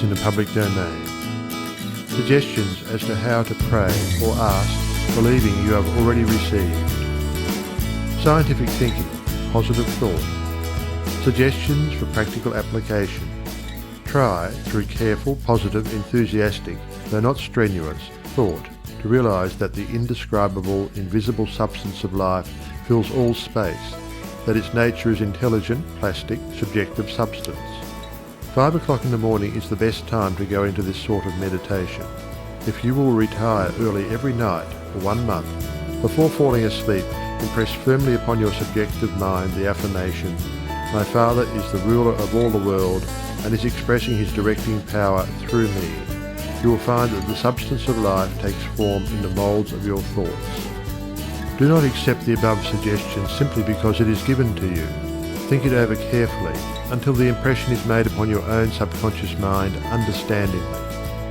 in the public domain. Suggestions as to how to pray or ask, believing you have already received. Scientific thinking, positive thought. Suggestions for practical application. Try, through careful, positive, enthusiastic, though not strenuous, thought, to realize that the indescribable, invisible substance of life fills all space, that its nature is intelligent, plastic, subjective substance. 5 o'clock in the morning is the best time to go into this sort of meditation. If you will retire early every night for 1 month, before falling asleep, impress firmly upon your subjective mind the affirmation, "My Father is the ruler of all the world and is expressing his directing power through me." You will find that the substance of life takes form in the moulds of your thoughts. Do not accept the above suggestion simply because it is given to you. Think it over carefully until the impression is made upon your own subconscious mind understandingly.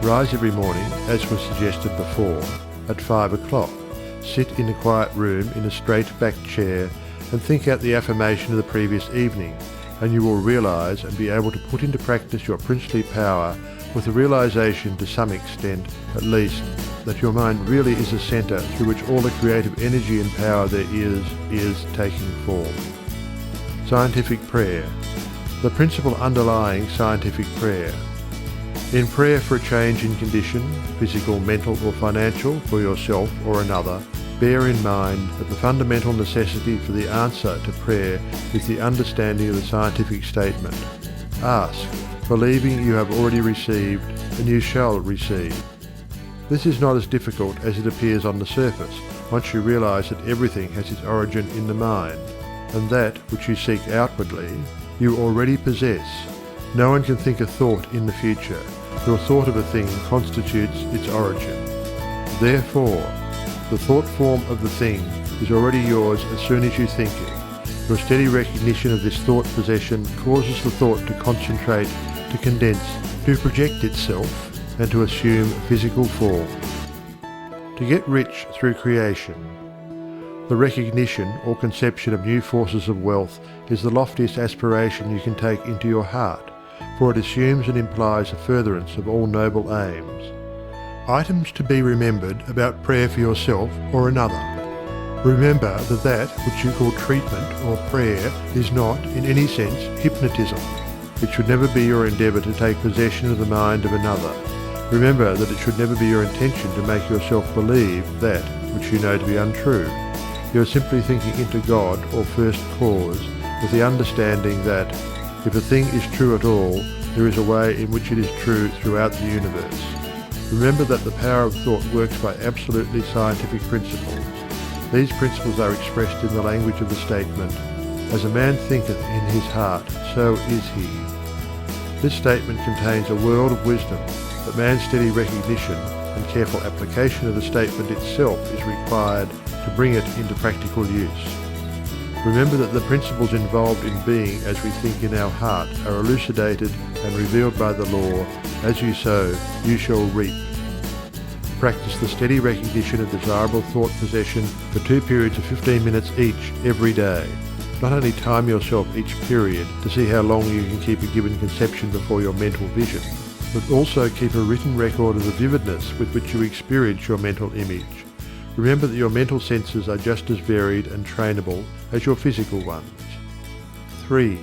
Rise every morning, as was suggested before, at 5 o'clock. Sit in a quiet room in a straight-backed chair and think out the affirmation of the previous evening, and you will realize and be able to put into practice your princely power with the realization, to some extent at least, that your mind really is a center through which all the creative energy and power there is taking form. Scientific prayer. The principle underlying scientific prayer. In prayer for a change in condition, physical, mental or financial, for yourself or another, bear in mind that the fundamental necessity for the answer to prayer is the understanding of the scientific statement. Ask, believing you have already received, and you shall receive. This is not as difficult as it appears on the surface, once you realize that everything has its origin in the mind, and that which you seek outwardly, you already possess. No one can think a thought in the future. Your thought of a thing constitutes its origin. Therefore, the thought form of the thing is already yours as soon as you think it. Your steady recognition of this thought possession causes the thought to concentrate, to condense, to project itself, and to assume physical form. To get rich through creation. The recognition or conception of new forces of wealth is the loftiest aspiration you can take into your heart, for it assumes and implies a furtherance of all noble aims. Items to be remembered about prayer for yourself or another. Remember that which you call treatment or prayer is not, in any sense, hypnotism. It should never be your endeavour to take possession of the mind of another. Remember that it should never be your intention to make yourself believe that which you know to be untrue. You are simply thinking into God or First Cause with the understanding that, if a thing is true at all, there is a way in which it is true throughout the universe. Remember that the power of thought works by absolutely scientific principles. These principles are expressed in the language of the statement, "As a man thinketh in his heart, so is he." This statement contains a world of wisdom, but man's steady recognition and careful application of the statement itself is required to bring it into practical use. Remember that the principles involved in being as we think in our heart are elucidated and revealed by the law, "As you sow, you shall reap." Practice the steady recognition of desirable thought possession for 2 periods of 15 minutes each every day. Not only time yourself each period to see how long you can keep a given conception before your mental vision, but also keep a written record of the vividness with which you experience your mental image. Remember that your mental senses are just as varied and trainable as your physical ones. 3.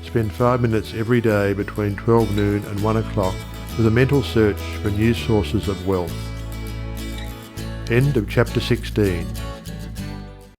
Spend 5 minutes every day between 12 noon and 1 o'clock with a mental search for new sources of wealth. End of Chapter 16.